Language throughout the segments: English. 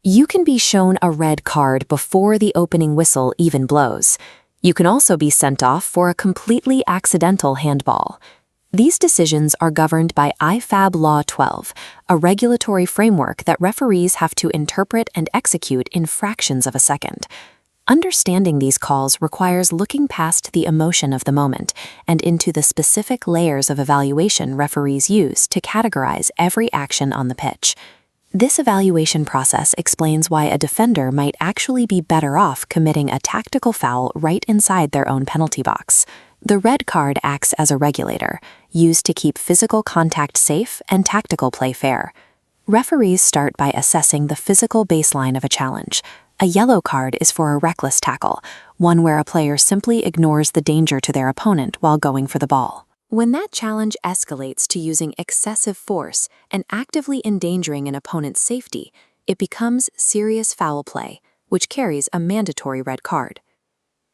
You can be shown a red card before the opening whistle even blows. You can also be sent off for a completely accidental handball. These decisions are governed by IFAB Law 12, a regulatory framework that referees have to interpret and execute in fractions of a second. Understanding these calls requires looking past the emotion of the moment and into the specific layers of evaluation referees use to categorize every action on the pitch. This evaluation process explains why a defender might actually be better off committing a tactical foul right inside their own penalty box. The red card acts as a regulator, used to keep physical contact safe and tactical play fair. Referees start by assessing the physical baseline of a challenge. A yellow card is for a reckless tackle, one where a player simply ignores the danger to their opponent while going for the ball. When that challenge escalates to using excessive force and actively endangering an opponent's safety, it becomes serious foul play, which carries a mandatory red card.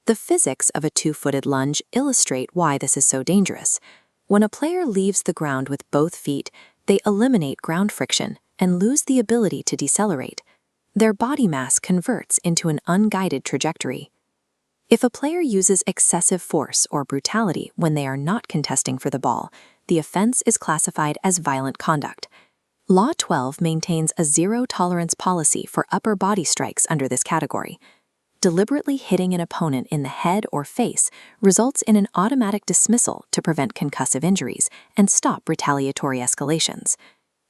The physics of a two-footed lunge illustrate why this is so dangerous. When a player leaves the ground with both feet, they eliminate ground friction and lose the ability to decelerate. Their body mass converts into an unguided trajectory. If a player uses excessive force or brutality when they are not contesting for the ball, the offense is classified as violent conduct. Law 12 maintains a zero-tolerance policy for upper body strikes under this category. Deliberately hitting an opponent in the head or face results in an automatic dismissal to prevent concussive injuries and stop retaliatory escalations.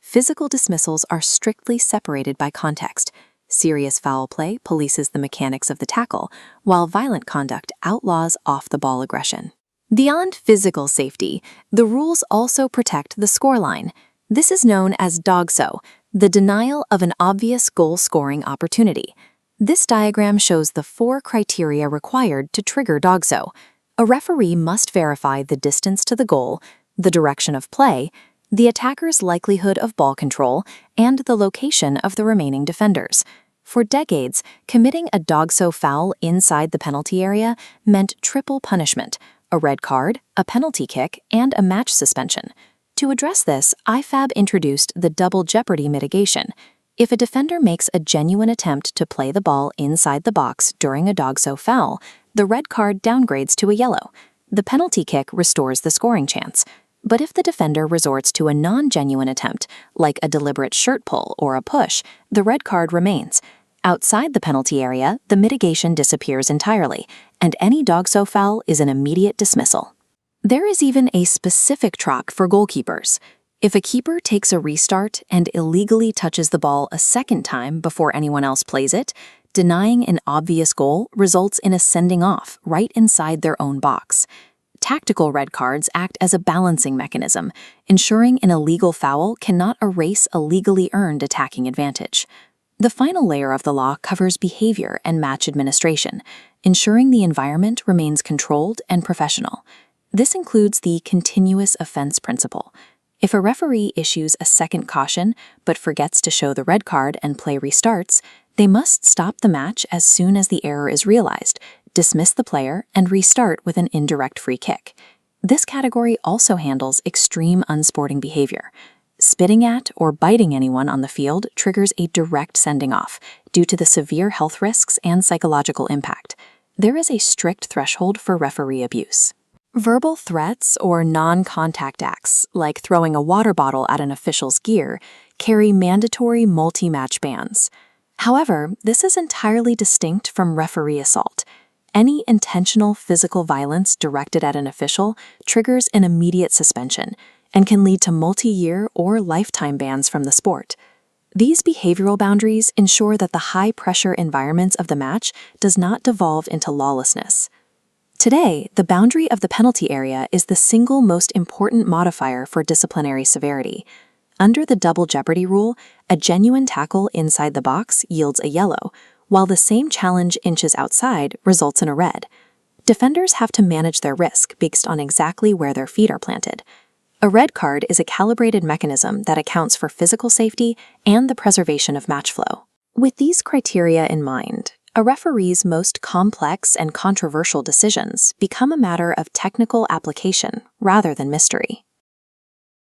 Physical dismissals are strictly separated by context. Serious foul play polices the mechanics of the tackle, while violent conduct outlaws off-the-ball aggression. Beyond physical safety, the rules also protect the scoreline. This is known as DOGSO, the denial of an obvious goal-scoring opportunity. This diagram shows the 4 criteria required to trigger DOGSO. A referee must verify the distance to the goal, the direction of play, the attacker's likelihood of ball control, and the location of the remaining defenders. For decades, committing a DOGSO foul inside the penalty area meant triple punishment: a red card, a penalty kick, and a match suspension. To address this, IFAB introduced the double Jeopardy mitigation. If a defender makes a genuine attempt to play the ball inside the box during a DOGSO foul, the red card downgrades to a yellow. The penalty kick restores the scoring chance. But if the defender resorts to a non-genuine attempt, like a deliberate shirt pull or a push, the red card remains. Outside the penalty area, the mitigation disappears entirely, and any DOGSO foul is an immediate dismissal. There is even a specific track for goalkeepers. If a keeper takes a restart and illegally touches the ball a second time before anyone else plays it, denying an obvious goal results in a sending off right inside their own box. Tactical red cards act as a balancing mechanism, ensuring an illegal foul cannot erase a legally earned attacking advantage. The final layer of the law covers behavior and match administration, ensuring the environment remains controlled and professional. This includes the continuous offense principle. If a referee issues a second caution but forgets to show the red card and play restarts, they must stop the match as soon as the error is realized, dismiss the player, and restart with an indirect free kick. This category also handles extreme unsporting behavior. Spitting at or biting anyone on the field triggers a direct sending off due to the severe health risks and psychological impact. There is a strict threshold for referee abuse. Verbal threats or non-contact acts, like throwing a water bottle at an official's gear, carry mandatory multi-match bans. However, this is entirely distinct from referee assault. Any intentional physical violence directed at an official triggers an immediate suspension and can lead to multi-year or lifetime bans from the sport. These behavioral boundaries ensure that the high-pressure environments of the match does not devolve into lawlessness. Today, the boundary of the penalty area is the single most important modifier for disciplinary severity. Under the double jeopardy rule, a genuine tackle inside the box yields a yellow, while the same challenge inches outside results in a red. Defenders have to manage their risk based on exactly where their feet are planted. A red card is a calibrated mechanism that accounts for physical safety and the preservation of match flow. With these criteria in mind, a referee's most complex and controversial decisions become a matter of technical application rather than mystery.